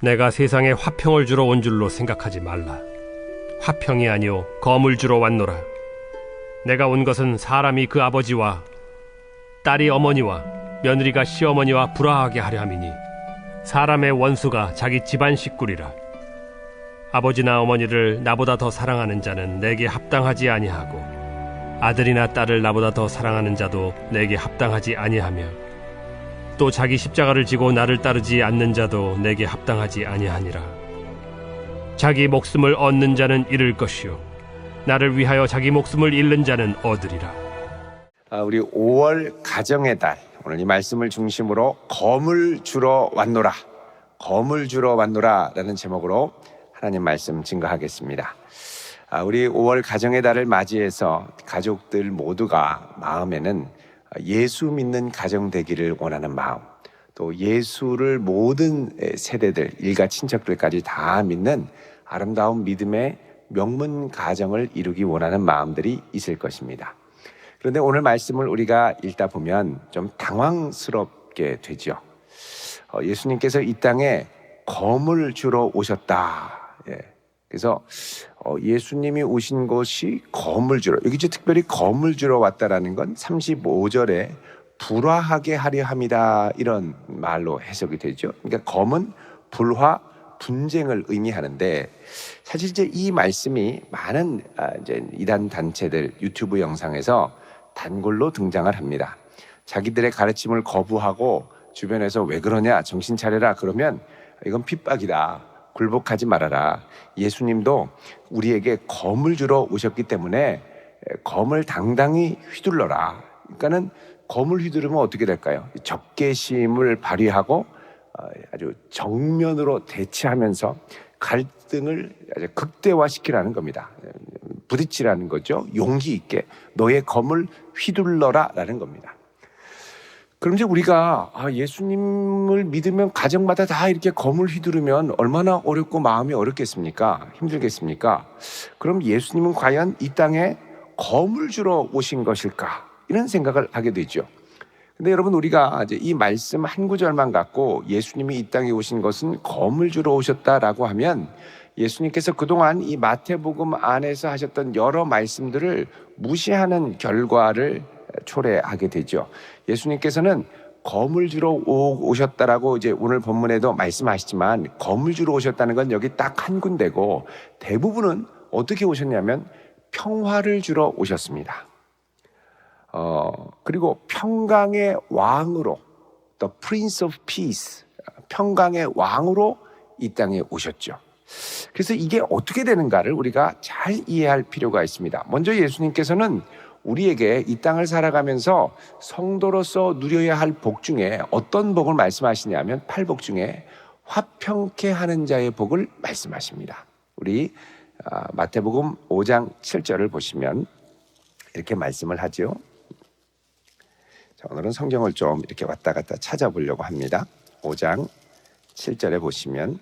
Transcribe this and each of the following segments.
내가 세상에 화평을 주러 온 줄로 생각하지 말라. 화평이 아니요 검을 주러 왔노라. 내가 온 것은 사람이 그 아버지와 딸이 어머니와 며느리가 시어머니와 불화하게 하려 함이니 사람의 원수가 자기 집안 식구리라. 아버지나 어머니를 나보다 더 사랑하는 자는 내게 합당하지 아니하고 아들이나 딸을 나보다 더 사랑하는 자도 내게 합당하지 아니하며 또 자기 십자가를 지고 나를 따르지 않는 자도 내게 합당하지 아니하니라. 자기 목숨을 얻는 자는 잃을 것이요 나를 위하여 자기 목숨을 잃는 자는 얻으리라. 우리 5월 가정의 달, 오늘 이 말씀을 중심으로 검을 주러 왔노라, 검을 주러 왔노라 라는 제목으로 하나님 말씀 증거하겠습니다. 우리 5월 가정의 달을 맞이해서 가족들 모두가 마음에는 예수 믿는 가정 되기를 원하는 마음, 또 예수를 모든 세대들, 일가 친척들까지 다 믿는 아름다운 믿음의 명문 가정을 이루기 원하는 마음들이 있을 것입니다. 그런데 오늘 말씀을 우리가 읽다 보면 좀 당황스럽게 되죠. 예수님께서 이 땅에 검을 주러 오셨다. 그래서 예수님이 오신 것이 검을 주러, 여기 특별히 검을 주러 왔다라는 건 35절에 불화하게 하려 함이다, 이런 말로 해석이 되죠. 그러니까 검은 불화, 분쟁을 의미하는데, 사실 이제 이 말씀이 많은 이제 이단 단체들 유튜브 영상에서 단골로 등장을 합니다. 자기들의 가르침을 거부하고 주변에서 왜 그러냐, 정신 차려라 그러면 이건 핍박이다, 굴복하지 말아라, 예수님도 우리에게 검을 주러 오셨기 때문에 검을 당당히 휘둘러라. 그러니까는 검을 휘두르면 어떻게 될까요? 적개심을 발휘하고 아주 정면으로 대치하면서 갈등을 아주 극대화시키라는 겁니다. 부딪히라는 거죠. 용기 있게 너의 검을 휘둘러라 라는 겁니다. 그럼 이제 우리가 예수님을 믿으면 가정마다 다 이렇게 검을 휘두르면 얼마나 어렵고 마음이 어렵겠습니까? 힘들겠습니까? 그럼 예수님은 과연 이 땅에 검을 주러 오신 것일까? 이런 생각을 하게 되죠. 근데 여러분, 우리가 이제 이 말씀 한 구절만 갖고 예수님이 이 땅에 오신 것은 검을 주러 오셨다라고 하면 예수님께서 그동안 이 마태복음 안에서 하셨던 여러 말씀들을 무시하는 결과를 초래하게 되죠. 예수님께서는 검을 주러 오셨다라고 이제 오늘 본문에도 말씀하시지만, 검을 주러 오셨다는 건 여기 딱 한 군데고, 대부분은 어떻게 오셨냐면 평화를 주러 오셨습니다. 그리고 평강의 왕으로, The Prince of Peace, 평강의 왕으로 이 땅에 오셨죠. 그래서 이게 어떻게 되는가를 우리가 잘 이해할 필요가 있습니다. 먼저 예수님께서는 우리에게 이 땅을 살아가면서 성도로서 누려야 할 복 중에 어떤 복을 말씀하시냐면, 8복 중에 화평케 하는 자의 복을 말씀하십니다. 우리 마태복음 5장 7절을 보시면 이렇게 말씀을 하죠. 자, 오늘은 성경을 좀 이렇게 왔다 갔다 찾아보려고 합니다. 5장 7절에 보시면,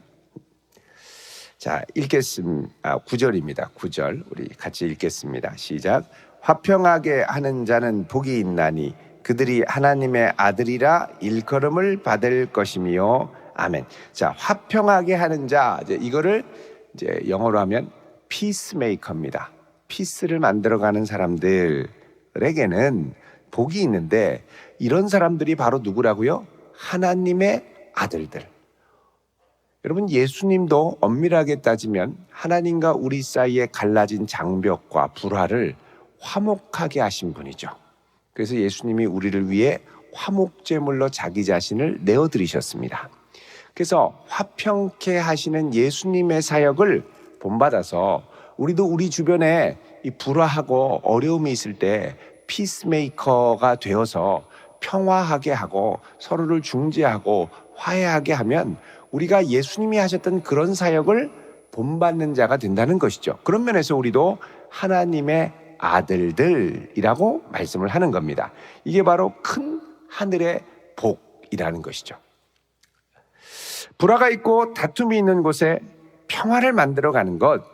자, 읽겠습니다. 9절입니다. 9절 우리 같이 읽겠습니다. 시작. 화평하게 하는 자는 복이 있나니 그들이 하나님의 아들이라 일컬음을 받을 것이며. 아멘. 자, 화평하게 하는 자, 이거를 이제 영어로 하면 피스메이커입니다. 피스를 만들어가는 사람들에게는 복이 있는데, 이런 사람들이 바로 누구라고요? 하나님의 아들들. 여러분, 예수님도 엄밀하게 따지면 하나님과 우리 사이에 갈라진 장벽과 불화를 화목하게 하신 분이죠. 그래서 예수님이 우리를 위해 화목제물로 자기 자신을 내어드리셨습니다. 그래서 화평케 하시는 예수님의 사역을 본받아서 우리도 우리 주변에 이 불화하고 어려움이 있을 때 피스메이커가 되어서 평화하게 하고 서로를 중재하고 화해하게 하면 우리가 예수님이 하셨던 그런 사역을 본받는 자가 된다는 것이죠. 그런 면에서 우리도 하나님의 아들들이라고 말씀을 하는 겁니다. 이게 바로 큰 하늘의 복이라는 것이죠. 불화가 있고 다툼이 있는 곳에 평화를 만들어가는 것,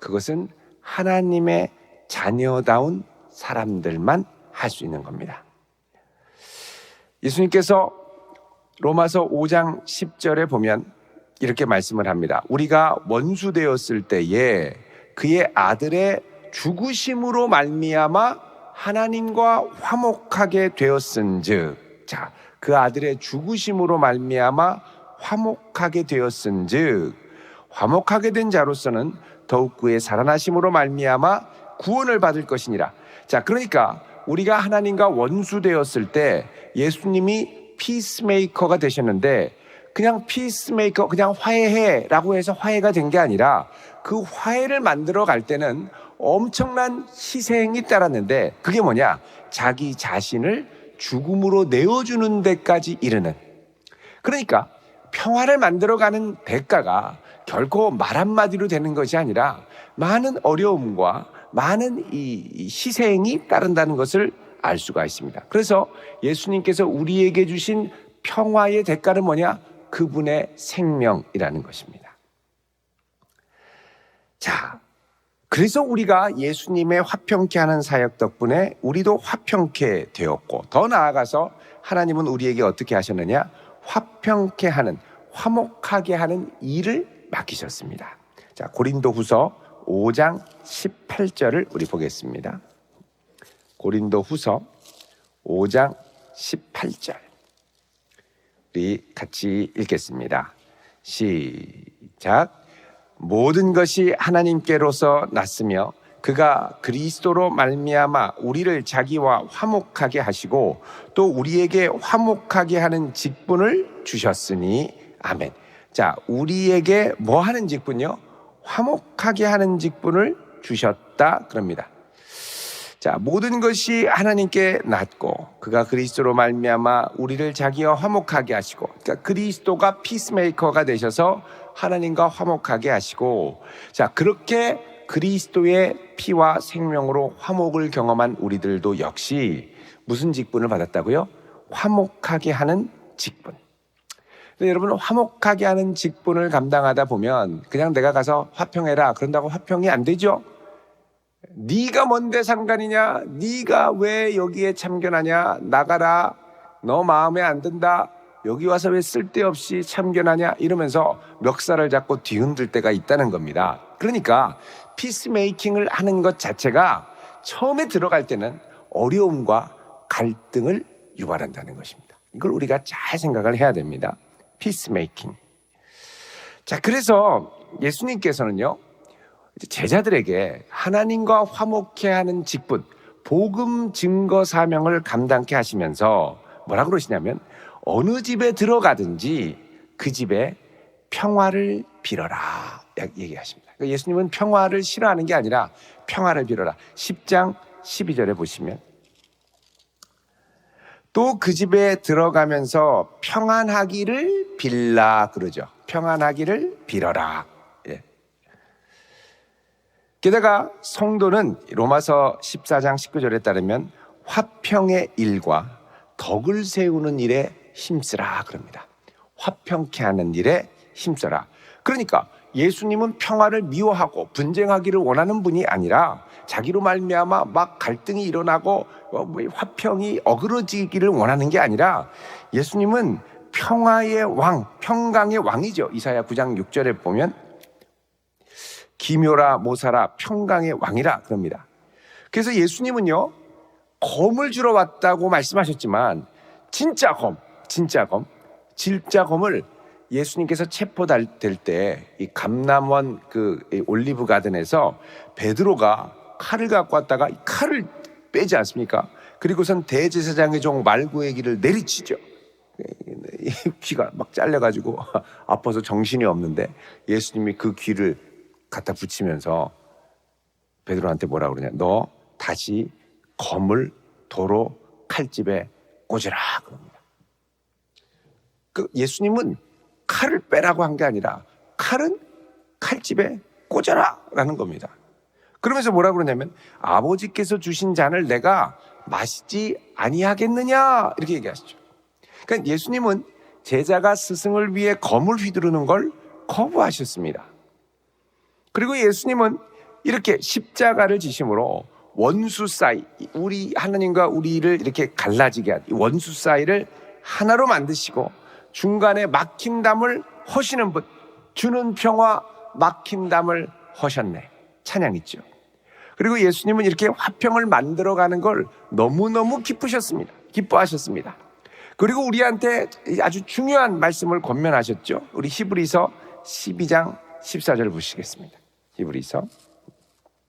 그것은 하나님의 자녀다운 사람들만 할 수 있는 겁니다. 예수님께서 로마서 5장 10절에 보면 이렇게 말씀을 합니다. 우리가 원수 되었을 때에 그의 아들의 죽으심으로 말미암아 하나님과 화목하게 되었은즉, 자, 그 아들의 죽으심으로 말미암아 화목하게 되었은즉, 화목하게 된 자로서는 더욱 그의 살아나심으로 말미암아 구원을 받을 것이니라. 자, 그러니까 우리가 하나님과 원수 되었을 때 예수님이 피스메이커가 되셨는데, 그냥 피스메이커, 그냥 화해해라고 해서 화해가 된 게 아니라 그 화해를 만들어 갈 때는 엄청난 희생이 따랐는데, 그게 뭐냐? 자기 자신을 죽음으로 내어주는 데까지 이르는. 그러니까 평화를 만들어가는 대가가 결코 말 한마디로 되는 것이 아니라 많은 어려움과 많은 이 희생이 따른다는 것을 알 수가 있습니다. 그래서 예수님께서 우리에게 주신 평화의 대가는 뭐냐? 그분의 생명이라는 것입니다. 자, 그래서 우리가 예수님의 화평케 하는 사역 덕분에 우리도 화평케 되었고, 더 나아가서 하나님은 우리에게 어떻게 하셨느냐? 화평케 하는, 화목하게 하는 일을 맡기셨습니다. 자, 고린도후서 5장 18절을 우리 보겠습니다. 고린도후서 5장 18절 우리 같이 읽겠습니다. 시작. 모든 것이 하나님께로서 났으며 그가 그리스도로 말미암아 우리를 자기와 화목하게 하시고 또 우리에게 화목하게 하는 직분을 주셨으니 아멘. 자, 우리에게 뭐 하는 직분요? 화목하게 하는 직분을 주셨다 그럽니다. 자, 모든 것이 하나님께 났고 그가 그리스도로 말미암아 우리를 자기와 화목하게 하시고, 그러니까 그리스도가 피스메이커가 되셔서 하나님과 화목하게 하시고, 자, 그렇게 그리스도의 피와 생명으로 화목을 경험한 우리들도 역시 무슨 직분을 받았다고요? 화목하게 하는 직분. 근데 여러분, 화목하게 하는 직분을 감당하다 보면 그냥 내가 가서 화평해라 그런다고 화평이 안 되죠. 네가 뭔데 상관이냐? 네가 왜 여기에 참견하냐? 나가라. 너 마음에 안 든다. 여기 와서 왜 쓸데없이 참견하냐? 이러면서 멱살을 잡고 뒤흔들 때가 있다는 겁니다. 그러니까 피스메이킹을 하는 것 자체가 처음에 들어갈 때는 어려움과 갈등을 유발한다는 것입니다. 이걸 우리가 잘 생각을 해야 됩니다. 피스메이킹. 자, 그래서 예수님께서는요, 제자들에게 하나님과 화목케 하는 직분, 복음 증거 사명을 감당케 하시면서 뭐라 그러시냐면, 어느 집에 들어가든지 그 집에 평화를 빌어라 얘기하십니다. 그러니까 예수님은 평화를 싫어하는 게 아니라 평화를 빌어라. 10장 12절에 보시면 또 그 집에 들어가면서 평안하기를 빌라 그러죠. 평안하기를 빌어라. 예. 게다가 성도는 로마서 14장 19절에 따르면 화평의 일과 덕을 세우는 일에 힘쓰라 그럽니다. 화평케 하는 일에 힘써라. 그러니까 예수님은 평화를 미워하고 분쟁하기를 원하는 분이 아니라 자기로 말미암아 막 갈등이 일어나고 화평이 어그러지기를 원하는 게 아니라 예수님은 평화의 왕, 평강의 왕이죠. 이사야 9장 6절에 보면 기묘라 모사라 평강의 왕이라 그럽니다. 그래서 예수님은요, 검을 주러 왔다고 말씀하셨지만 진짜 검, 진짜 검을 예수님께서 체포될 때 이 감람원 그 올리브 가든에서 베드로가 칼을 갖고 왔다가 이 칼을 빼지 않습니까? 그리고선 대제사장의 종 말구의 귀를 내리치죠. 귀가 막 잘려가지고 아파서 정신이 없는데 예수님이 그 귀를 갖다 붙이면서 베드로한테 뭐라 그러냐? 너 다시 검을 도로 칼집에 꽂으라 그럽니다. 그 예수님은 칼을 빼라고 한 게 아니라 칼은 칼집에 꽂아라 라는 겁니다. 그러면서 뭐라 그러냐면 아버지께서 주신 잔을 내가 마시지 아니하겠느냐 이렇게 얘기하시죠. 그러니까 예수님은 제자가 스승을 위해 검을 휘두르는 걸 거부하셨습니다. 그리고 예수님은 이렇게 십자가를 지심으로 원수 사이, 우리 하나님과 우리를 이렇게 갈라지게 한 이 원수 사이를 하나로 만드시고 중간에 막힌 담을 허시는 분, 주는 평화 막힌 담을 허셨네. 찬양 있죠. 그리고 예수님은 이렇게 화평을 만들어가는 걸 너무너무 기뻐하셨습니다. 그리고 우리한테 아주 중요한 말씀을 권면하셨죠. 우리 히브리서 12장 14절 보시겠습니다. 히브리서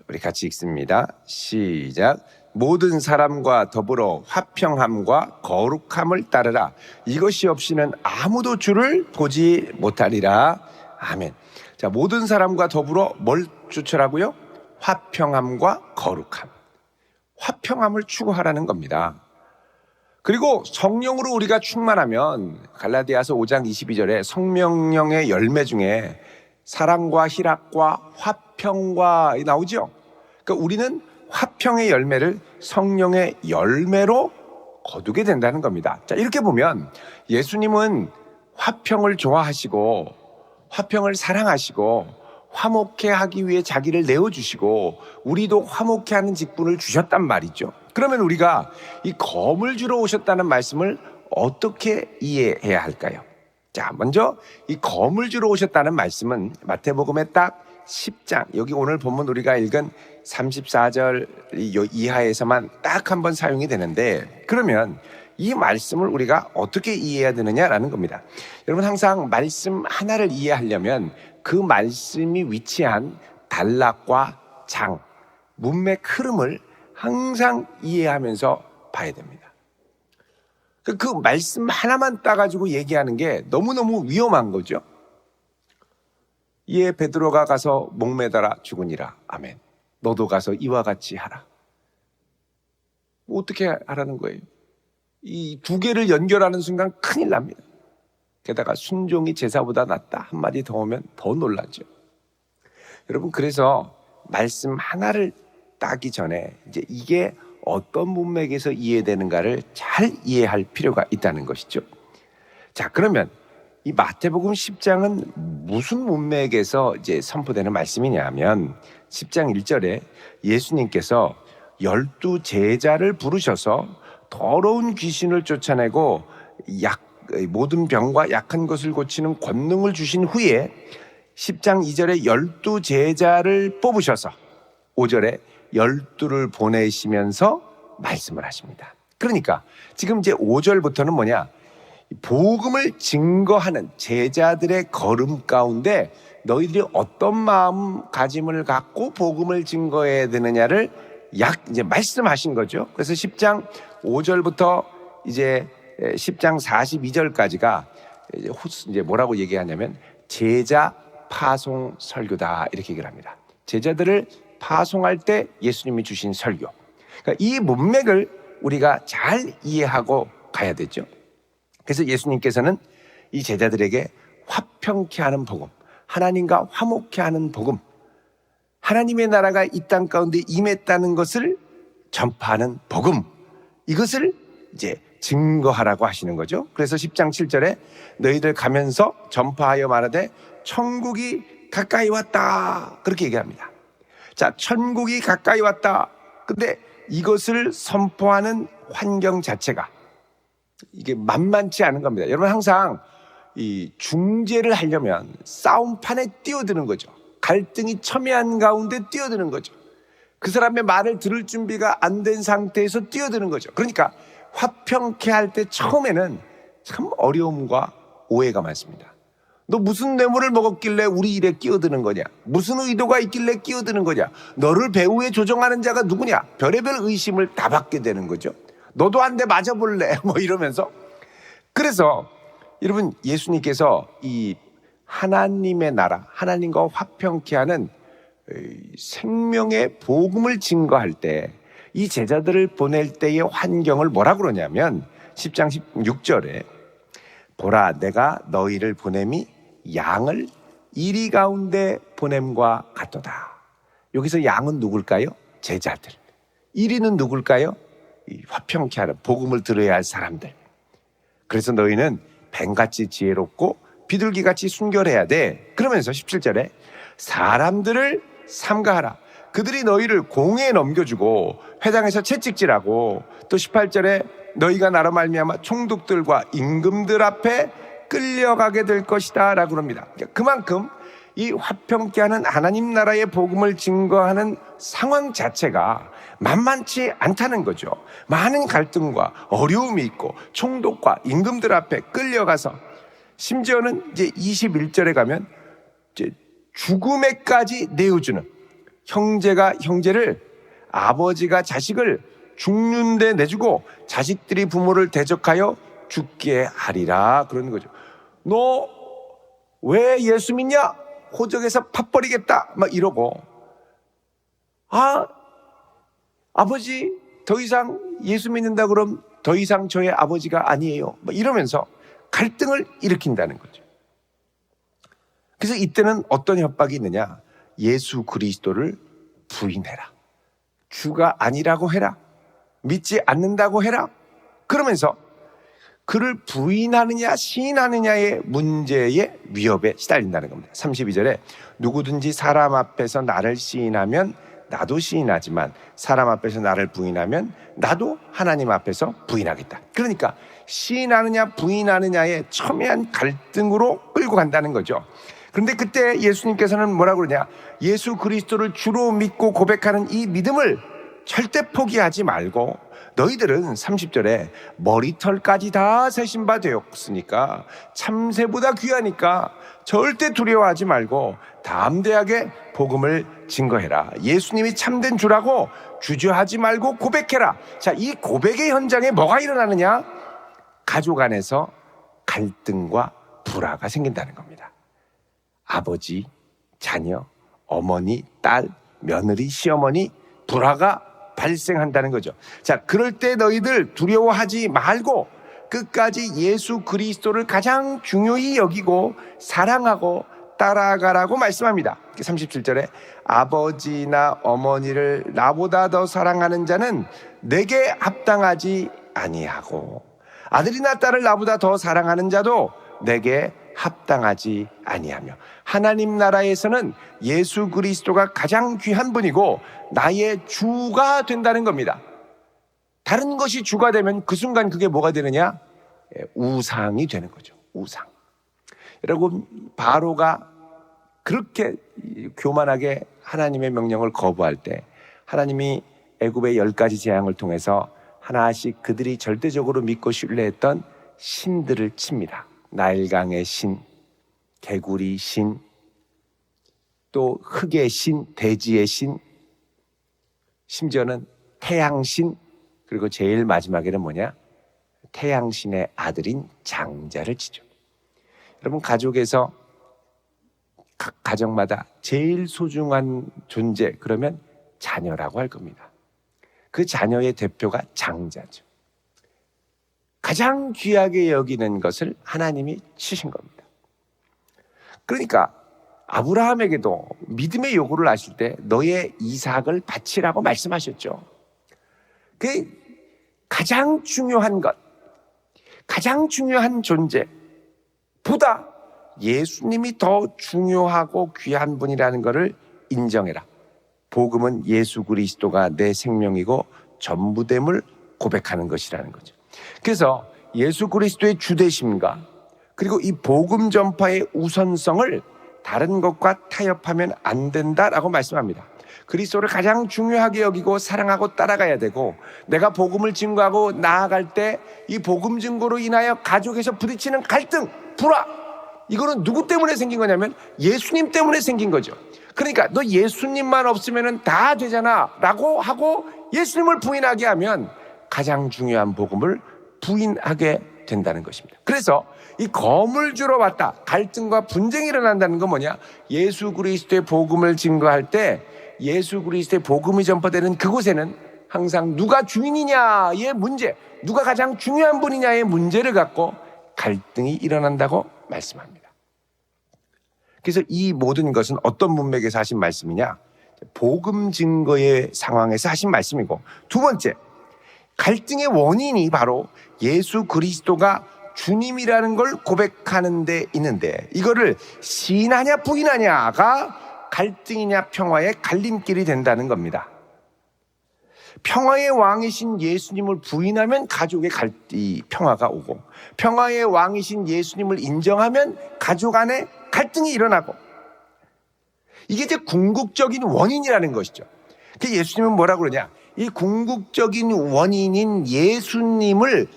우리 같이 읽습니다. 시작. 모든 사람과 더불어 화평함과 거룩함을 따르라. 이것이 없이는 아무도 주를 보지 못하리라. 아멘. 자, 모든 사람과 더불어 뭘 추천하고요? 화평함과 거룩함. 화평함을 추구하라는 겁니다. 그리고 성령으로 우리가 충만하면 갈라디아서 5장 22절에 성령의 열매 중에 사랑과 희락과 화평과 나오죠. 그러니까 우리는 화평의 열매를 성령의 열매로 거두게 된다는 겁니다. 자, 이렇게 보면 예수님은 화평을 좋아하시고 화평을 사랑하시고 화목해 하기 위해 자기를 내어주시고 우리도 화목해 하는 직분을 주셨단 말이죠. 그러면 우리가 이 검을 주러 오셨다는 말씀을 어떻게 이해해야 할까요? 자, 먼저 이 검을 주러 오셨다는 말씀은 마태복음의 딱 10장, 여기 오늘 본문 우리가 읽은 34절 이하에서만 딱 한 번 사용이 되는데, 그러면 이 말씀을 우리가 어떻게 이해해야 되느냐라는 겁니다. 여러분, 항상 말씀 하나를 이해하려면 그 말씀이 위치한 단락과 장, 문맥 흐름을 항상 이해하면서 봐야 됩니다. 그 말씀 하나만 따가지고 얘기하는 게 너무너무 위험한 거죠. 이에 베드로가 가서 목매달아 죽으니라. 아멘. 너도 가서 이와 같이 하라. 어떻게 하라는 거예요? 이 두 개를 연결하는 순간 큰일 납니다. 게다가 순종이 제사보다 낫다 한마디 더 오면 더 놀라죠. 여러분, 그래서 말씀 하나를 따기 전에 이제 이게 어떤 문맥에서 이해되는가를 잘 이해할 필요가 있다는 것이죠. 자, 그러면 이 마태복음 10장은 무슨 문맥에서 이제 선포되는 말씀이냐면 10장 1절에 예수님께서 12 제자를 부르셔서 더러운 귀신을 쫓아내고 모든 병과 약한 것을 고치는 권능을 주신 후에 10장 2절에 12 제자를 뽑으셔서 5절에 12를 보내시면서 말씀을 하십니다. 그러니까 지금 이제 5절부터는 뭐냐? 복음을 증거하는 제자들의 걸음 가운데 너희들이 어떤 마음가짐을 갖고 복음을 증거해야 되느냐를 이제 말씀하신 거죠. 그래서 10장 5절부터 이제 10장 42절까지가 이제 뭐라고 얘기하냐면 제자 파송 설교다 이렇게 얘기를 합니다. 제자들을 파송할 때 예수님이 주신 설교. 그러니까 이 문맥을 우리가 잘 이해하고 가야 되죠. 그래서 예수님께서는 이 제자들에게 화평케 하는 복음, 하나님과 화목케 하는 복음, 하나님의 나라가 이 땅 가운데 임했다는 것을 전파하는 복음, 이것을 이제 증거하라고 하시는 거죠. 그래서 10장 7절에 너희들 가면서 전파하여 말하되 천국이 가까이 왔다 그렇게 얘기합니다. 자, 천국이 가까이 왔다. 근데 이것을 선포하는 환경 자체가 이게 만만치 않은 겁니다. 여러분, 항상 이 중재를 하려면 싸움판에 뛰어드는 거죠. 갈등이 첨예한 가운데 뛰어드는 거죠. 그 사람의 말을 들을 준비가 안 된 상태에서 뛰어드는 거죠. 그러니까 화평케 할 때 처음에는 참 어려움과 오해가 많습니다. 너 무슨 뇌물을 먹었길래 우리 일에 끼어드는 거냐? 무슨 의도가 있길래 끼어드는 거냐? 너를 배후에 조종하는 자가 누구냐? 별의별 의심을 다 받게 되는 거죠. 너도 한 대 맞아볼래? 뭐 이러면서. 그래서 여러분, 예수님께서 이 하나님의 나라, 하나님과 화평케 하는 생명의 복음을 증거할 때 이 제자들을 보낼 때의 환경을 뭐라 그러냐면 10장 16절에 보라, 내가 너희를 보냄이 양을 이리 가운데 보냄과 같도다. 여기서 양은 누굴까요? 제자들. 이리는 누굴까요? 이 화평케 하는 복음을 들어야 할 사람들. 그래서 너희는 뱀같이 지혜롭고 비둘기같이 순결해야 돼. 그러면서 17절에 사람들을 삼가하라. 그들이 너희를 공에 넘겨주고 회당에서 채찍질하고, 또 18절에 너희가 나로 말미암아 총독들과 임금들 앞에 끌려가게 될 것이다 라고 합니다. 그만큼 이 화평케 하는 하나님 나라의 복음을 증거하는 상황 자체가 만만치 않다는 거죠. 많은 갈등과 어려움이 있고 총독과 임금들 앞에 끌려가서 심지어는 이제 21절에 가면 이제 죽음에까지 내어주는, 형제가 형제를, 아버지가 자식을 죽는 데 내주고 자식들이 부모를 대적하여 죽게 하리라 그러는 거죠. 너 왜 예수 믿냐? 호적에서 팥버리겠다 막 이러고, 아버지 더 이상 예수 믿는다 그럼 더 이상 저의 아버지가 아니에요 막 이러면서 갈등을 일으킨다는 거죠. 그래서 이때는 어떤 협박이 있느냐? 예수 그리스도를 부인해라, 주가 아니라고 해라, 믿지 않는다고 해라. 그러면서 그를 부인하느냐 시인하느냐의 문제의 위협에 시달린다는 겁니다. 32절에 누구든지 사람 앞에서 나를 시인하면 나도 시인하지만 사람 앞에서 나를 부인하면 나도 하나님 앞에서 부인하겠다. 그러니까 시인하느냐 부인하느냐의 첨예한 갈등으로 끌고 간다는 거죠. 그런데 그때 예수님께서는 뭐라고 그러냐? 예수 그리스도를 주로 믿고 고백하는 이 믿음을 절대 포기하지 말고, 너희들은 30절에 머리털까지 다 세신 바 되었으니까 참새보다 귀하니까 절대 두려워하지 말고 담대하게 복음을 증거해라. 예수님이 참된 주라고 주저하지 말고 고백해라. 자, 이 고백의 현장에 뭐가 일어나느냐? 가족 안에서 갈등과 불화가 생긴다는 겁니다. 아버지, 자녀, 어머니, 딸, 며느리, 시어머니, 불화가 발생한다는 거죠. 자, 그럴 때 너희들 두려워하지 말고 끝까지 예수 그리스도를 가장 중요히 여기고 사랑하고 따라가라고 말씀합니다. 37절에 아버지나 어머니를 나보다 더 사랑하는 자는 내게 합당하지 아니하고 아들이나 딸을 나보다 더 사랑하는 자도 내게 합당하지 아니하며, 하나님 나라에서는 예수 그리스도가 가장 귀한 분이고 나의 주가 된다는 겁니다. 다른 것이 주가 되면 그 순간 그게 뭐가 되느냐? 우상이 되는 거죠. 우상. 여러분, 바로가 그렇게 교만하게 하나님의 명령을 거부할 때 하나님이 애굽의 10가지 재앙을 통해서 하나씩 그들이 절대적으로 믿고 신뢰했던 신들을 칩니다. 나일강의 신, 개구리 신, 또 흙의 신, 대지의 신, 심지어는 태양신, 그리고 제일 마지막에는 뭐냐? 태양신의 아들인 장자를 치죠. 여러분, 가족에서 각 가정마다 제일 소중한 존재, 그러면 자녀라고 할 겁니다. 그 자녀의 대표가 장자죠. 가장 귀하게 여기는 것을 하나님이 치신 겁니다. 그러니까 아브라함에게도 믿음의 요구를 하실 때 너의 이삭을 바치라고 말씀하셨죠. 그 가장 중요한 것, 가장 중요한 존재보다 예수님이 더 중요하고 귀한 분이라는 것을 인정해라. 복음은 예수 그리스도가 내 생명이고 전부됨을 고백하는 것이라는 거죠. 그래서 예수 그리스도의 주되심과 그리고 이 복음 전파의 우선성을 다른 것과 타협하면 안 된다라고 말씀합니다. 그리스도를 가장 중요하게 여기고 사랑하고 따라가야 되고, 내가 복음을 증거하고 나아갈 때 이 복음 증거로 인하여 가족에서 부딪히는 갈등, 불화, 이거는 누구 때문에 생긴 거냐면 예수님 때문에 생긴 거죠. 그러니까 너 예수님만 없으면 다 되잖아 라고 하고 예수님을 부인하게 하면 가장 중요한 복음을 부인하게 된다는 것입니다. 그래서 이 검을 주러 왔다, 갈등과 분쟁이 일어난다는 건 뭐냐? 예수 그리스도의 복음을 증거할 때 예수 그리스도의 복음이 전파되는 그곳에는 항상 누가 주인이냐의 문제, 누가 가장 중요한 분이냐의 문제를 갖고 갈등이 일어난다고 말씀합니다. 그래서 이 모든 것은 어떤 문맥에서 하신 말씀이냐? 복음 증거의 상황에서 하신 말씀이고, 두 번째, 갈등의 원인이 바로 예수 그리스도가 주님이라는 걸 고백하는 데 있는데, 이거를 시인하냐 부인하냐가 갈등이냐 평화의 갈림길이 된다는 겁니다. 평화의 왕이신 예수님을 부인하면 가족의 평화가 오고, 평화의 왕이신 예수님을 인정하면 가족 안에 갈등이 일어나고, 이게 이제 궁극적인 원인이라는 것이죠. 그 예수님은 뭐라고 그러냐? 이 궁극적인 원인인 예수님을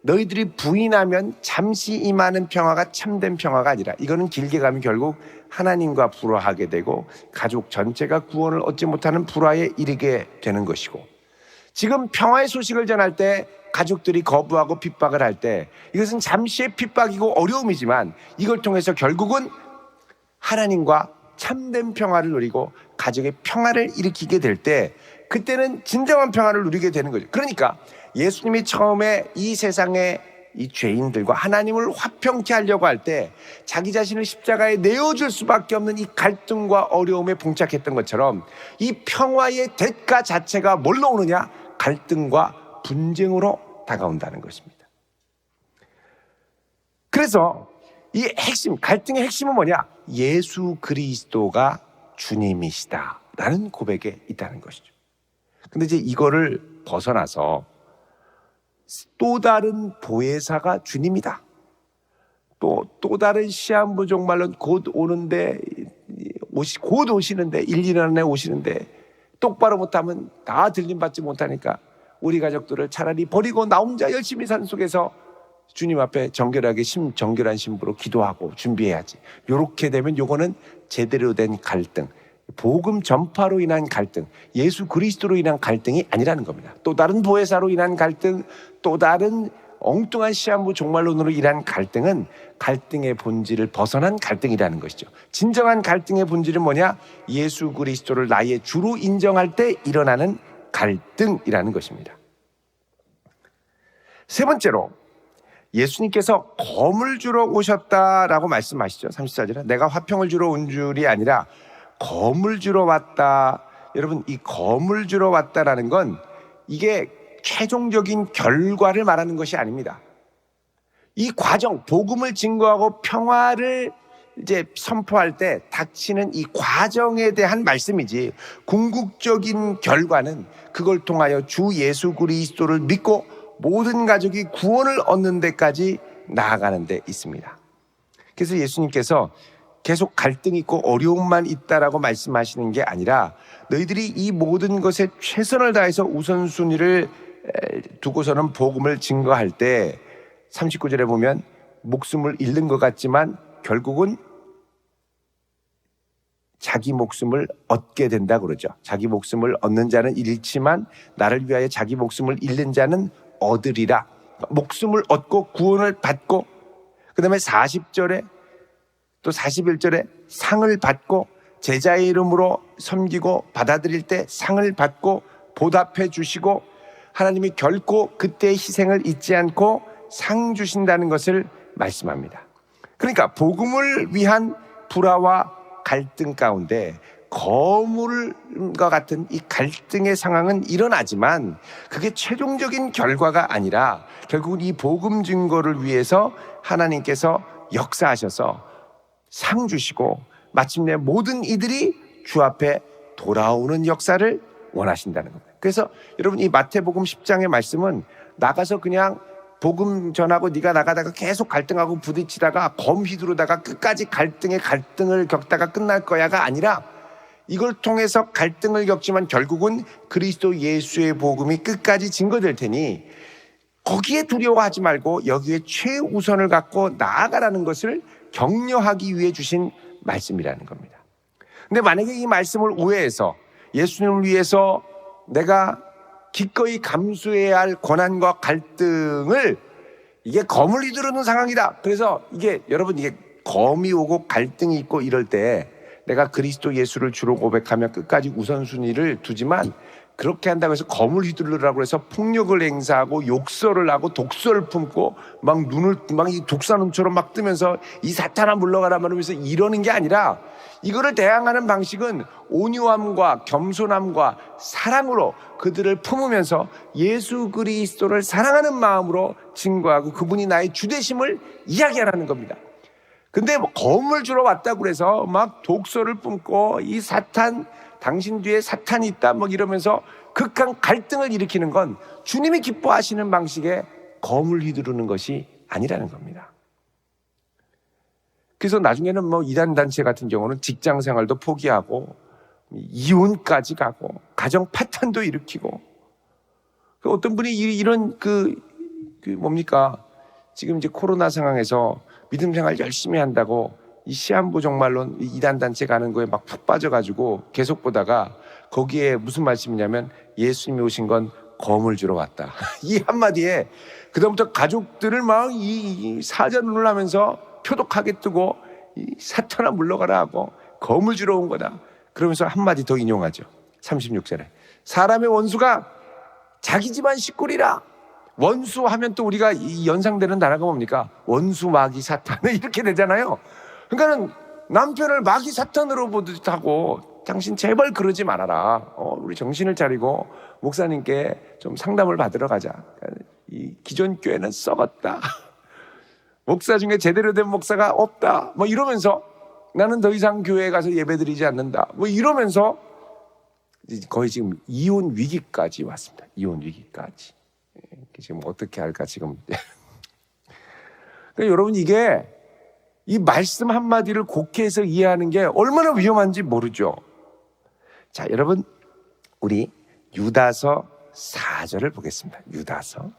너희들이 부인하면 잠시 임하는 평화가 참된 평화가 아니라, 이거는 길게 가면 결국 하나님과 불화하게 되고 가족 전체가 구원을 얻지 못하는 불화에 이르게 되는 것이고, 지금 평화의 소식을 전할 때 가족들이 거부하고 핍박을 할 때 이것은 잠시의 핍박이고 어려움이지만 이걸 통해서 결국은 하나님과 참된 평화를 누리고 가족의 평화를 일으키게 될 때, 그때는 진정한 평화를 누리게 되는 거죠. 그러니까 예수님이 처음에 이 세상의 이 죄인들과 하나님을 화평케 하려고 할 때 자기 자신을 십자가에 내어줄 수밖에 없는 이 갈등과 어려움에 봉착했던 것처럼, 이 평화의 대가 자체가 뭘로 오느냐? 갈등과 분쟁으로 다가온다는 것입니다. 그래서 이 핵심, 갈등의 핵심은 뭐냐? 예수 그리스도가 주님이시다라는 고백에 있다는 것이죠. 근데 이제 이거를 벗어나서 또 다른 보혜사가 주님이다, 또 다른 시한부 종말론 곧 오는데, 곧 오시는데, 1, 2년 안에 오시는데 똑바로 못하면 다 들림받지 못하니까 우리 가족들을 차라리 버리고 나 혼자 열심히 사는 속에서 주님 앞에 정결한 신부로 기도하고 준비해야지. 이렇게 되면 요거는 제대로 된 갈등, 복음 전파로 인한 갈등, 예수 그리스도로 인한 갈등이 아니라는 겁니다. 또 다른 보혜사로 인한 갈등, 또 다른 엉뚱한 시한부 종말론으로 인한 갈등은 갈등의 본질을 벗어난 갈등이라는 것이죠. 진정한 갈등의 본질은 뭐냐? 예수 그리스도를 나의 주로 인정할 때 일어나는 갈등이라는 것입니다. 세 번째로, 예수님께서 검을 주러 오셨다라고 말씀하시죠. 34절에 내가 화평을 주러 온 줄이 아니라 검을 주러 왔다. 여러분, 이 검을 주러 왔다라는 건 이게 최종적인 결과를 말하는 것이 아닙니다. 이 과정, 복음을 증거하고 평화를 이제 선포할 때 닥치는 이 과정에 대한 말씀이지, 궁극적인 결과는 그걸 통하여 주 예수 그리스도를 믿고 모든 가족이 구원을 얻는 데까지 나아가는 데 있습니다. 그래서 예수님께서 계속 갈등이 있고 어려움만 있다라고 말씀하시는 게 아니라, 너희들이 이 모든 것에 최선을 다해서 우선순위를 두고서는 복음을 증거할 때 39절에 보면 목숨을 잃는 것 같지만 결국은 자기 목숨을 얻게 된다 그러죠. 자기 목숨을 얻는 자는 잃지만 나를 위하여 자기 목숨을 잃는 자는 얻으리라. 목숨을 얻고 구원을 받고, 그 다음에 40절에 또 41절에 상을 받고, 제자의 이름으로 섬기고 받아들일 때 상을 받고 보답해 주시고, 하나님이 결코 그때의 희생을 잊지 않고 상 주신다는 것을 말씀합니다. 그러니까 복음을 위한 불화와 갈등 가운데 거물과 같은 이 갈등의 상황은 일어나지만 그게 최종적인 결과가 아니라 결국은 이 복음 증거를 위해서 하나님께서 역사하셔서 상 주시고 마침내 모든 이들이 주 앞에 돌아오는 역사를 원하신다는 겁니다. 그래서 여러분, 이 마태복음 10장의 말씀은 나가서 그냥 복음 전하고 네가 나가다가 계속 갈등하고 부딪히다가 검 휘두르다가 끝까지 갈등을 겪다가 끝날 거야가 아니라, 이걸 통해서 갈등을 겪지만 결국은 그리스도 예수의 복음이 끝까지 증거될 테니 거기에 두려워하지 말고 여기에 최우선을 갖고 나아가라는 것을 격려하기 위해 주신 말씀이라는 겁니다. 근데 만약에 이 말씀을 오해해서 예수님을 위해서 내가 기꺼이 감수해야 할 고난과 갈등을, 이게 검을 휘두르는 상황이다, 그래서 이게 여러분, 이게 검이 오고 갈등이 있고 이럴 때 내가 그리스도 예수를 주로 고백하며 끝까지 우선순위를 두지만, 그렇게 한다고 해서 검을 휘두르라고 해서 폭력을 행사하고 욕설을 하고 독설을 품고 막 눈을 막 이 독사눈처럼 막 뜨면서 이 사탄아 물러가라 말하면서 이러는 게 아니라, 이거를 대항하는 방식은 온유함과 겸손함과 사랑으로 그들을 품으면서 예수 그리스도를 사랑하는 마음으로 증거하고 그분이 나의 주되심을 이야기하라는 겁니다. 근데 뭐 검을 주러 왔다고 그래서 막 독소를 뿜고 이 사탄, 당신 뒤에 사탄이 있다 뭐 이러면서 극한 갈등을 일으키는 건 주님이 기뻐하시는 방식의 검을 휘두르는 것이 아니라는 겁니다. 그래서 나중에는 뭐 이단 단체 같은 경우는 직장 생활도 포기하고 이혼까지 가고 가정 파탄도 일으키고, 어떤 분이 이런 뭡니까, 지금 이제 코로나 상황에서 믿음 생활 열심히 한다고 이 시한부 정말로 이단 단체 가는 거에 막 푹 빠져가지고 계속 보다가 거기에 무슨 말씀이냐면 예수님이 오신 건 검을 주러 왔다. 이 한마디에 그다음부터 가족들을 막 이 사자눈을 하면서 표독하게 뜨고 이 사탄아 물러가라 하고 검을 주러 온 거다. 그러면서 한마디 더 인용하죠. 36절에 사람의 원수가 자기 집안 식구리라. 원수 하면 또 우리가 이 연상되는 단어가 뭡니까? 원수 마귀 사탄 이렇게 되잖아요. 그러니까는 남편을 마귀 사탄으로 보듯 하고 당신 제발 그러지 말아라. 우리 정신을 차리고 목사님께 좀 상담을 받으러 가자. 이 기존 교회는 썩었다. 목사 중에 제대로 된 목사가 없다. 뭐 이러면서 나는 더 이상 교회에 가서 예배드리지 않는다. 뭐 이러면서 거의 지금 이혼 위기까지 왔습니다. 이혼 위기까지. 지금 어떻게 할까 지금. 그러니까 여러분, 이게 이 말씀 한마디를 곡해해서 이해하는 게 얼마나 위험한지 모르죠. 자, 여러분, 우리 유다서 4절을 보겠습니다. 유다서.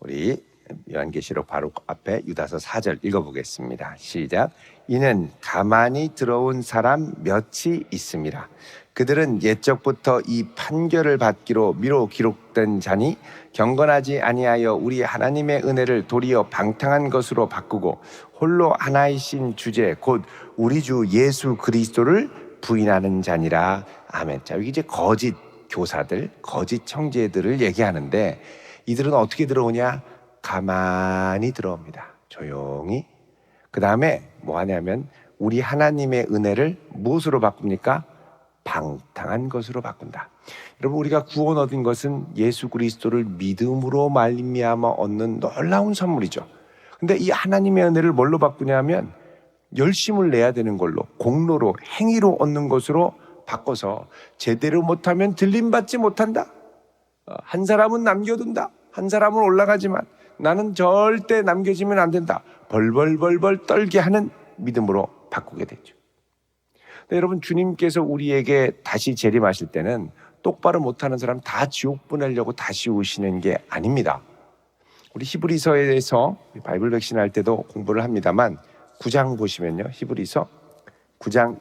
우리 요한계시록 바로 앞에 유다서 4절 읽어보겠습니다. 시작. 이는 가만히 들어온 사람 몇이 있습니다. 그들은 옛적부터 이 판결을 받기로 미로 기록된 자니 경건하지 아니하여 우리 하나님의 은혜를 도리어 방탕한 것으로 바꾸고 홀로 하나이신 주제 곧 우리 주 예수 그리스도를 부인하는 자니라. 아멘. 자, 여기 이제 거짓 교사들, 거짓 청지들을 얘기하는데 이들은 어떻게 들어오냐? 가만히 들어옵니다. 조용히. 그 다음에 뭐 하냐면 우리 하나님의 은혜를 무엇으로 바꿉니까? 방탕한 것으로 바꾼다. 여러분, 우리가 구원 얻은 것은 예수 그리스도를 믿음으로 말미암아 얻는 놀라운 선물이죠. 근데 이 하나님의 은혜를 뭘로 바꾸냐면 열심을 내야 되는 걸로, 공로로, 행위로 얻는 것으로 바꿔서 제대로 못하면 들림받지 못한다. 한 사람은 남겨둔다. 한 사람은 올라가지만 나는 절대 남겨지면 안 된다. 벌벌벌벌 떨게 하는 믿음으로 바꾸게 되죠. 근데 여러분, 주님께서 우리에게 다시 재림하실 때는 똑바로 못하는 사람 다 지옥 보내려고 다시 오시는 게 아닙니다. 우리 히브리서에서 바이블 백신 할 때도 공부를 합니다만 9장 보시면요, 히브리서 9장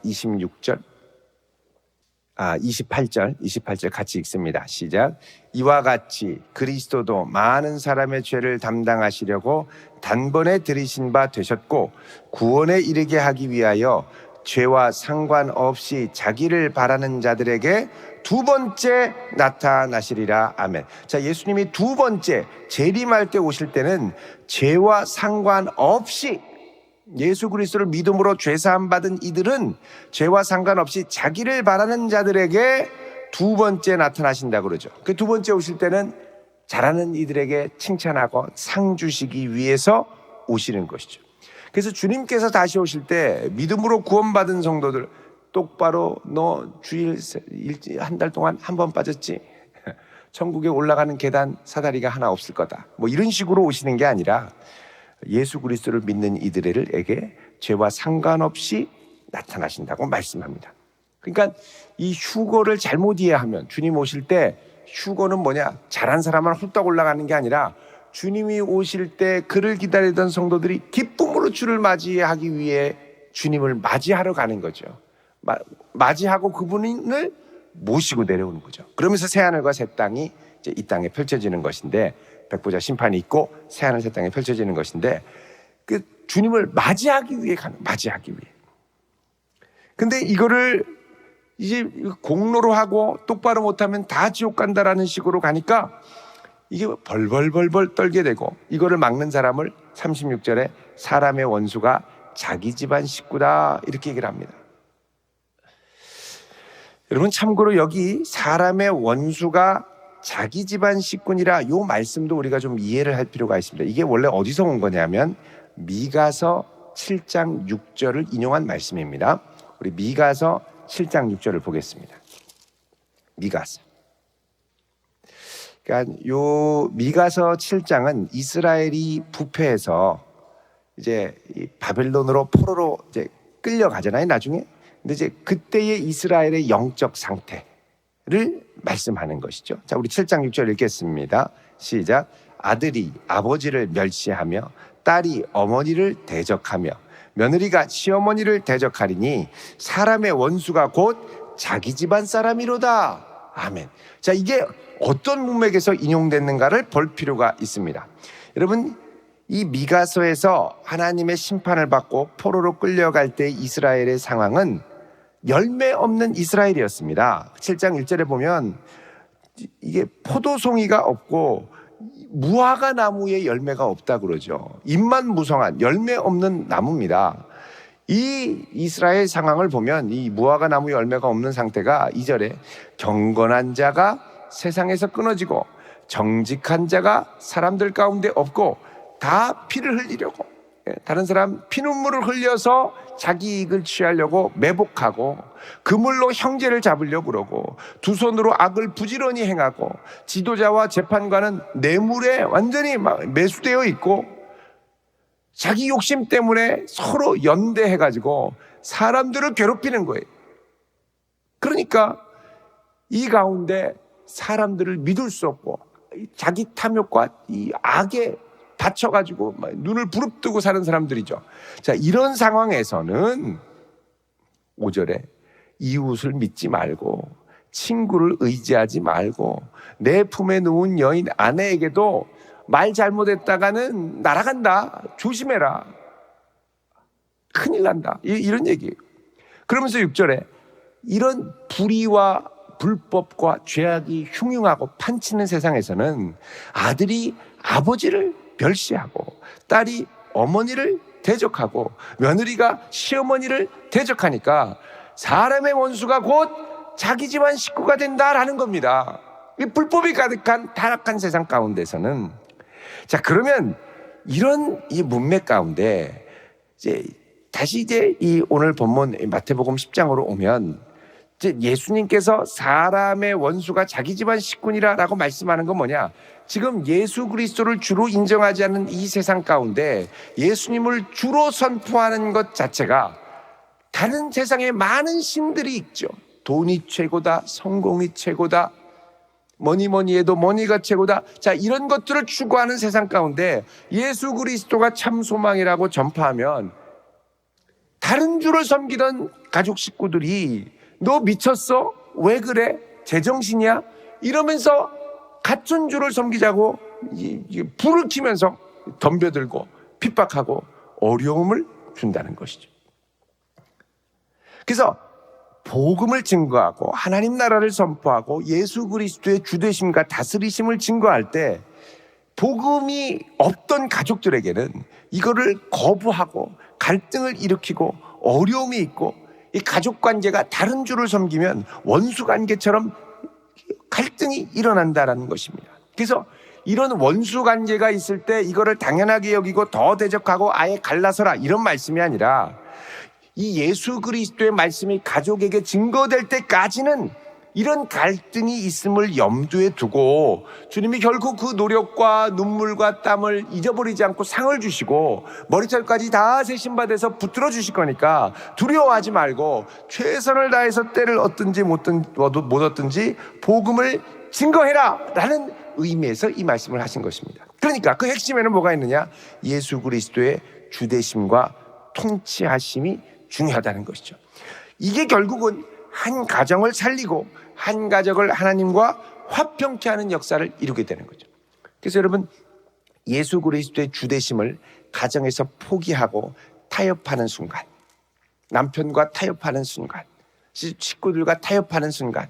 28절 같이 읽습니다. 시작. 이와 같이 그리스도도 많은 사람의 죄를 담당하시려고 단번에 들이신 바 되셨고 구원에 이르게 하기 위하여 죄와 상관없이 자기를 바라는 자들에게 두 번째 나타나시리라. 아멘. 자, 예수님이 두 번째 재림할 때 오실 때는 죄와 상관없이, 예수 그리스도를 믿음으로 죄사함 받은 이들은 죄와 상관없이 자기를 바라는 자들에게 두 번째 나타나신다고 그러죠. 그 두 번째 오실 때는 잘하는 이들에게 칭찬하고 상 주시기 위해서 오시는 것이죠. 그래서 주님께서 다시 오실 때 믿음으로 구원받은 성도들, 똑바로 너 주일 한 달 동안 한 번 빠졌지? 천국에 올라가는 계단 사다리가 하나 없을 거다. 뭐 이런 식으로 오시는 게 아니라 예수 그리스도를 믿는 이들에게 죄와 상관없이 나타나신다고 말씀합니다. 그러니까 이 휴거를 잘못 이해하면, 주님 오실 때 휴거는 뭐냐? 잘한 사람만 훌떡 올라가는 게 아니라 주님이 오실 때 그를 기다리던 성도들이 기쁨으로 주를 맞이하기 위해 주님을 맞이하러 가는 거죠. 맞이하고 그분을 모시고 내려오는 거죠. 그러면서 새하늘과 새 땅이 이제 이 땅에 펼쳐지는 것인데, 백보자 심판이 있고 새하늘 새 땅에 펼쳐지는 것인데, 그 주님을 맞이하기 위해 가는, 맞이하기 위해. 근데 이거를 이제 공로로 하고 똑바로 못하면 다 지옥 간다라는 식으로 가니까 이게 벌벌벌벌 떨게 되고, 이거를 막는 사람을 36절에 사람의 원수가 자기 집안 식구다 이렇게 얘기를 합니다. 여러분, 참고로 여기 사람의 원수가 자기 집안 식구니라, 이 말씀도 우리가 좀 이해를 할 필요가 있습니다. 이게 원래 어디서 온 거냐면 미가서 7장 6절을 인용한 말씀입니다. 우리 미가서 7장 6절을 보겠습니다. 미가서. 그러니까 요 미가서 7장은 이스라엘이 부패해서 이제 바벨론으로 포로로 이제 끌려가잖아요, 나중에. 근데 이제 그때의 이스라엘의 영적 상태를 말씀하는 것이죠. 자, 우리 7장 6절 읽겠습니다. 시작. 아들이 아버지를 멸시하며 딸이 어머니를 대적하며 며느리가 시어머니를 대적하리니 사람의 원수가 곧 자기 집안 사람이로다. 아멘. 자, 이게 어떤 문맥에서 인용됐는가를 볼 필요가 있습니다. 여러분, 이 미가서에서 하나님의 심판을 받고 포로로 끌려갈 때 이스라엘의 상황은 열매 없는 이스라엘이었습니다. 7장 1절에 보면 이게 포도송이가 없고 무화과 나무에 열매가 없다 그러죠. 잎만 무성한 열매 없는 나무입니다. 이 이스라엘 상황을 보면 이 무화과 나무 열매가 없는 상태가 2절에 경건한 자가 세상에서 끊어지고 정직한 자가 사람들 가운데 없고 다 피를 흘리려고, 다른 사람 피눈물을 흘려서 자기 이익을 취하려고 매복하고 그물로 형제를 잡으려고 그러고 두 손으로 악을 부지런히 행하고 지도자와 재판관은 뇌물에 완전히 매수되어 있고 자기 욕심 때문에 서로 연대해가지고 사람들을 괴롭히는 거예요. 그러니까 이 가운데 사람들을 믿을 수 없고 자기 탐욕과 이 악에 다쳐가지고 눈을 부릅뜨고 사는 사람들이죠. 자, 이런 상황에서는 5절에 이웃을 믿지 말고 친구를 의지하지 말고 내 품에 누운 여인 아내에게도 말 잘못했다가는 날아간다. 조심해라. 큰일 난다. 이런 얘기예요. 그러면서 6절에 이런 불의와 불법과 죄악이 흉흉하고 판치는 세상에서는 아들이 아버지를 멸시하고 딸이 어머니를 대적하고 며느리가 시어머니를 대적하니까 사람의 원수가 곧 자기 집안 식구가 된다라는 겁니다. 이 불법이 가득한 타락한 세상 가운데서는, 자, 그러면 이런 이 문맥 가운데 다시 이 오늘 본문 마태복음 10장으로 오면 예수님께서 사람의 원수가 자기 집안 식구니라라고 말씀하는 건 뭐냐? 지금 예수 그리스도를 주로 인정하지 않는 이 세상 가운데 예수님을 주로 선포하는 것 자체가 다른 세상에 많은 신들이 있죠. 돈이 최고다, 성공이 최고다, 뭐니 해도 머니가 최고다. 자, 이런 것들을 추구하는 세상 가운데 예수 그리스도가 참 소망이라고 전파하면 다른 주를 섬기던 가족 식구들이 너 미쳤어? 왜 그래? 제정신이야? 이러면서 같은 주를 섬기자고 불을 켜면서 덤벼들고 핍박하고 어려움을 준다는 것이죠. 그래서 복음을 증거하고 하나님 나라를 선포하고 예수 그리스도의 주되심과 다스리심을 증거할 때 복음이 없던 가족들에게는 이거를 거부하고 갈등을 일으키고 어려움이 있고 이 가족 관계가 다른 주를 섬기면 원수 관계처럼 갈등이 일어난다라는 것입니다. 그래서 이런 원수 관계가 있을 때 이거를 당연하게 여기고 더 대적하고 아예 갈라서라 이런 말씀이 아니라 이 예수 그리스도의 말씀이 가족에게 증거될 때까지는 이런 갈등이 있음을 염두에 두고 주님이 결국 그 노력과 눈물과 땀을 잊어버리지 않고 상을 주시고 머리털까지 다 세심받아서 붙들어 주실 거니까 두려워하지 말고 최선을 다해서 때를 얻든지 못 얻든지 복음을 증거해라 라는 의미에서 이 말씀을 하신 것입니다. 그러니까 그 핵심에는 뭐가 있느냐? 예수 그리스도의 주되심과 통치하심이 중요하다는 것이죠. 이게 결국은 한 가정을 살리고 한 가족을 하나님과 화평케 하는 역사를 이루게 되는 거죠. 그래서 여러분, 예수 그리스도의 주되심을 가정에서 포기하고 타협하는 순간, 남편과 타협하는 순간, 식구들과 타협하는 순간,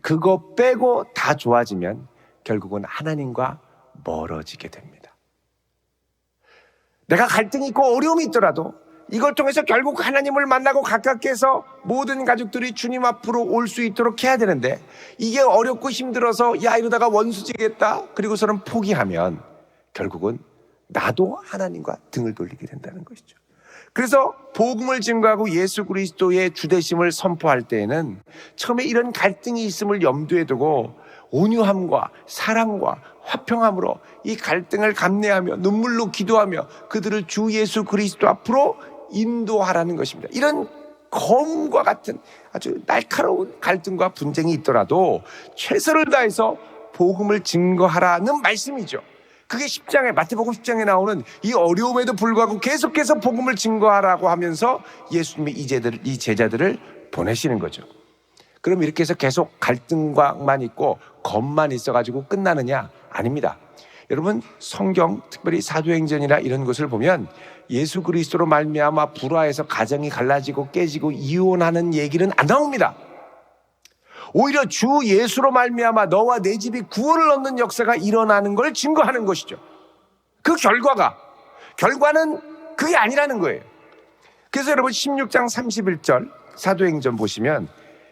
그거 빼고 다 좋아지면 결국은 하나님과 멀어지게 됩니다. 내가 갈등이 있고 어려움이 있더라도 이걸 통해서 결국 하나님을 만나고 가깝게 해서 모든 가족들이 주님 앞으로 올 수 있도록 해야 되는데 이게 어렵고 힘들어서 야 이러다가 원수지겠다 그리고서는 포기하면 결국은 나도 하나님과 등을 돌리게 된다는 것이죠. 그래서 복음을 증거하고 예수 그리스도의 주되심을 선포할 때에는 처음에 이런 갈등이 있음을 염두에 두고 온유함과 사랑과 화평함으로 이 갈등을 감내하며 눈물로 기도하며 그들을 주 예수 그리스도 앞으로 인도하라는 것입니다. 이런 검과 같은 아주 날카로운 갈등과 분쟁이 있더라도 최선을 다해서 복음을 증거하라는 말씀이죠. 그게 10장에, 마태복음 10장에 나오는 이 어려움에도 불구하고 계속해서 복음을 증거하라고 하면서 예수님이 이 제자들을 보내시는 거죠. 그럼 이렇게 해서 계속 갈등만 있고 겁만 있어가지고 끝나느냐? 아닙니다. 여러분, 성경, 특별히 사도행전이나 이런 것을 보면 예수 그리스도로 말미암아 불화해서 가정이 갈라지고 깨지고 이혼하는 얘기는 안 나옵니다. 오히려 주 예수로 말미암아 너와 내 집이 구원을 얻는 역사가 일어나는 걸 증거하는 것이죠. 그 결과는 그게 아니라는 거예요. 그래서 여러분 16장 31절 사도행전 보시면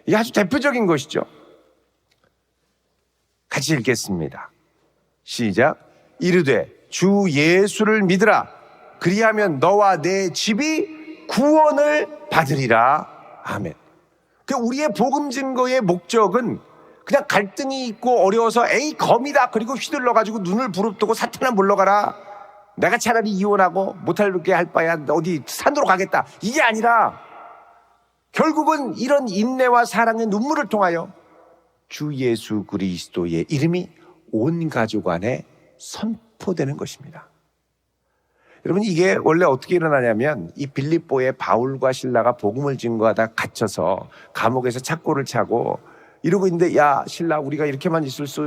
이게 아주 대표적인 것이죠. 같이 읽겠습니다. 시작. 이르되 주 예수를 믿으라. 그리하면 너와 내 집이 구원을 받으리라. 아멘. 우리의 복음 증거의 목적은 그냥 갈등이 있고 어려워서 에이 검이다 그리고 휘둘러가지고 눈을 부릅뜨고 사탄아 물러가라, 내가 차라리 이혼하고 못할게 할 바야 어디 산으로 가겠다, 이게 아니라 결국은 이런 인내와 사랑의 눈물을 통하여 주 예수 그리스도의 이름이 온 가족 안에 선포되는 것입니다. 여러분, 이게 원래 어떻게 일어나냐면 이 빌립보의 바울과 실라가 복음을 증거하다 갇혀서 감옥에서 착고를 차고 이러고 있는데, 야 실라, 우리가 이렇게만 있을 수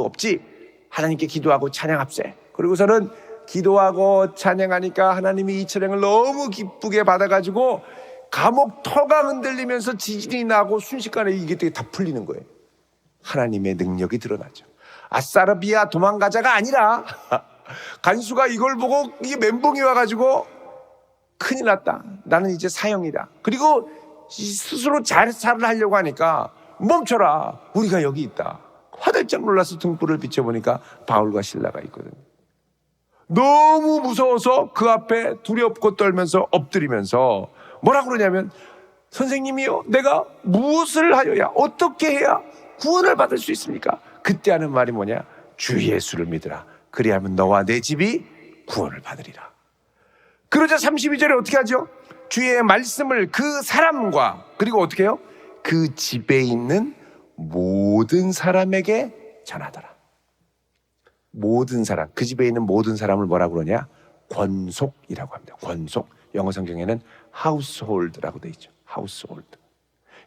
없지, 하나님께 기도하고 찬양합세. 그리고서는 기도하고 찬양하니까 하나님이 이 찬양을 너무 기쁘게 받아가지고 감옥 터가 흔들리면서 지진이 나고 순식간에 이게 되게 다 풀리는 거예요. 하나님의 능력이 드러나죠. 아싸르비아 도망가자가 아니라 간수가 이걸 보고 이게 멘붕이 와가지고 큰일 났다, 나는 이제 사형이다. 그리고 스스로 자살을 하려고 하니까 멈춰라, 우리가 여기 있다. 화들짝 놀라서 등불을 비춰보니까 바울과 실라가 있거든요. 너무 무서워서 그 앞에 두렵고 떨면서 엎드리면서 뭐라고 그러냐면, 선생님이요, 내가 무엇을 하여야, 어떻게 해야 구원을 받을 수 있습니까? 그때 하는 말이 뭐냐? 주 예수를 믿으라. 그리하면 너와 내 집이 구원을 받으리라. 그러자 32절에 어떻게 하죠? 주의 말씀을 그 사람과, 그리고 어떻게 해요? 그 집에 있는 모든 사람에게 전하더라. 모든 사람, 그 집에 있는 모든 사람을 뭐라고 그러냐? 권속이라고 합니다. 권속. 영어 성경에는 household라고 돼 있죠. household.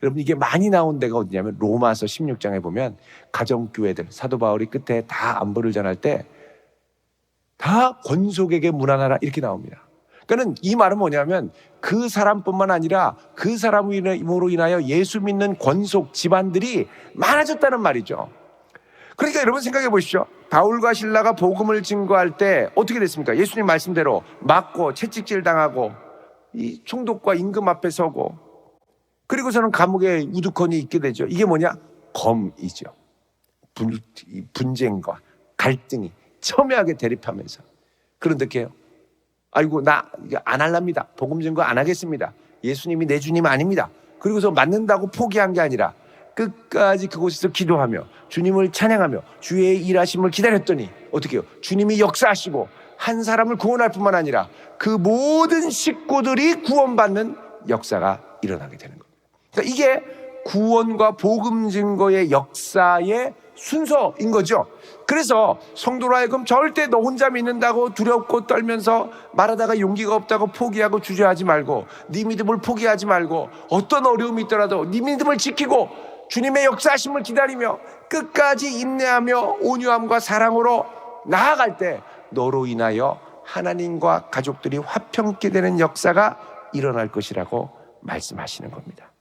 여러분, 이게 많이 나온 데가 어디냐면 로마서 16장에 보면 가정교회들, 사도 바울이 끝에 다 안부를 전할 때 다 권속에게 문안하라 이렇게 나옵니다. 그러니까 이 말은 뭐냐면 그 사람뿐만 아니라 그 사람으로 인하여 예수 믿는 권속 집안들이 많아졌다는 말이죠. 그러니까 여러분 생각해 보십시오. 바울과 실라가 복음을 증거할 때 어떻게 됐습니까? 예수님 말씀대로 맞고 채찍질 당하고 이 총독과 임금 앞에 서고, 그리고서는 감옥에 우두커니 있게 되죠. 이게 뭐냐? 검이죠. 분쟁과 갈등이 첨예하게 대립하면서. 그런데 어떻게 해요? 아이고, 나 이거 안 할랍니다. 복음 증거 안 하겠습니다. 예수님이 내 주님 아닙니다. 그리고서 맞는다고 포기한 게 아니라 끝까지 그곳에서 기도하며 주님을 찬양하며 주의 일하심을 기다렸더니 어떻게 해요? 주님이 역사하시고 한 사람을 구원할 뿐만 아니라 그 모든 식구들이 구원받는 역사가 일어나게 되는 겁니다. 그러니까 이게 구원과 복음 증거의 역사의 순서인 거죠. 그래서 성도로 하여금 절대 너 혼자 믿는다고 두렵고 떨면서 말하다가 용기가 없다고 포기하고 주저하지 말고, 네 믿음을 포기하지 말고, 어떤 어려움이 있더라도 네 믿음을 지키고 주님의 역사하심을 기다리며 끝까지 인내하며 온유함과 사랑으로 나아갈 때 너로 인하여 하나님과 가족들이 화평케 되는 역사가 일어날 것이라고 말씀하시는 겁니다.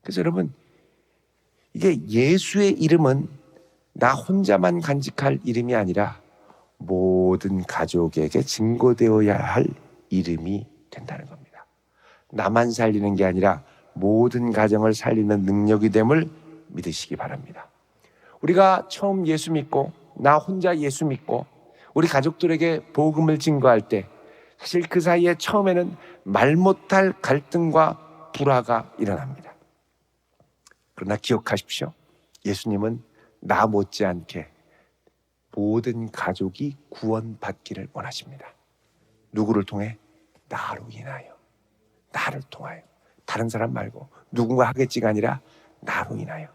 그래서 여러분, 이게 예수의 이름은 나 혼자만 간직할 이름이 아니라 모든 가족에게 증거되어야 할 이름이 된다는 겁니다. 나만 살리는 게 아니라 모든 가정을 살리는 능력이 됨을 믿으시기 바랍니다. 우리가 처음 예수 믿고 나 혼자 예수 믿고 우리 가족들에게 복음을 증거할 때 사실 그 사이에 처음에는 말 못할 갈등과 불화가 일어납니다. 그러나 기억하십시오. 예수님은 나 못지않게 모든 가족이 구원받기를 원하십니다. 누구를 통해? 나로 인하여. 나를 통하여. 다른 사람 말고 누군가 하겠지가 아니라 나로 인하여.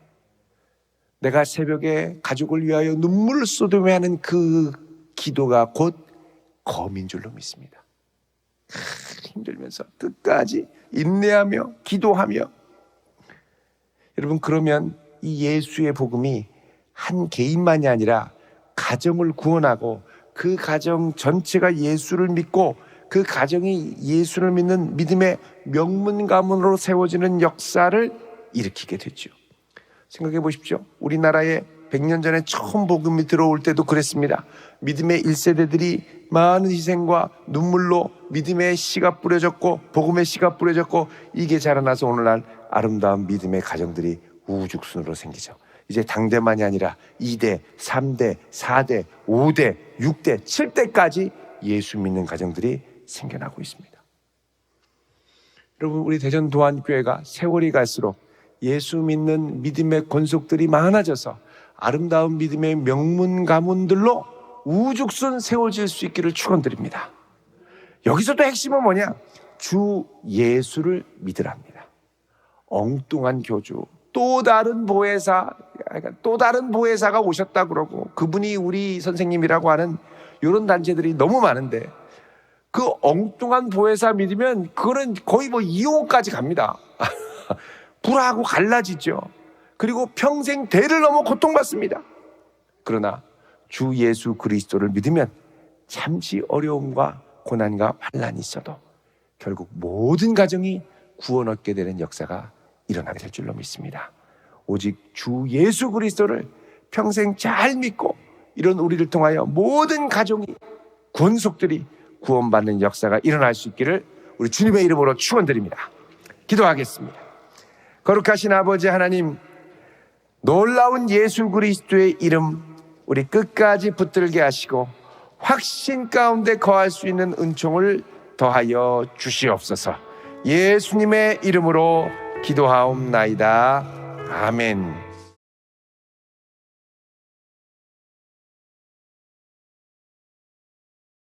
내가 새벽에 가족을 위하여 눈물을 쏟으며 하는 그 기도가 곧 검인 줄로 믿습니다. 힘들면서 끝까지 인내하며 기도하며. 여러분, 그러면 이 예수의 복음이 한 개인만이 아니라 가정을 구원하고 그 가정 전체가 예수를 믿고 그 가정이 예수를 믿는 믿음의 명문 가문으로 세워지는 역사를 일으키게 됐죠. 생각해 보십시오. 우리나라에 100년 전에 처음 복음이 들어올 때도 그랬습니다. 믿음의 1세대들이 많은 희생과 눈물로 믿음의 씨가 뿌려졌고 복음의 씨가 뿌려졌고 이게 자라나서 오늘날 아름다운 믿음의 가정들이 우죽순으로 생기죠. 이제 당대만이 아니라 2대, 3대, 4대, 5대, 6대, 7대까지 예수 믿는 가정들이 생겨나고 있습니다. 여러분, 우리 대전 도안교회가 세월이 갈수록 예수 믿는 믿음의 권속들이 많아져서 아름다운 믿음의 명문 가문들로 우죽순 세워질 수 있기를 축원드립니다. 여기서도 핵심은 뭐냐? 주 예수를 믿으랍니다. 엉뚱한 교주, 또 다른 보혜사가 오셨다 그러고 그분이 우리 선생님이라고 하는 이런 단체들이 너무 많은데 그 엉뚱한 보혜사 믿으면 그거는 거의 이혼까지 갑니다. 불화하고 갈라지죠. 그리고 평생 대를 넘어 고통받습니다. 그러나 주 예수 그리스도를 믿으면 잠시 어려움과 고난과 환난이 있어도 결국 모든 가정이 구원 얻게 되는 역사가 일어나게 될 줄로 믿습니다. 오직 주 예수 그리스도를 평생 잘 믿고 이런 우리를 통하여 모든 가정이 권속들이 구원받는 역사가 일어날 수 있기를 우리 주님의 이름으로 축원드립니다. 기도하겠습니다. 거룩하신 아버지 하나님, 놀라운 예수 그리스도의 이름 우리 끝까지 붙들게 하시고 확신 가운데 거할 수 있는 은총을 더하여 주시옵소서. 예수님의 이름으로 기도하옵나이다. 아멘.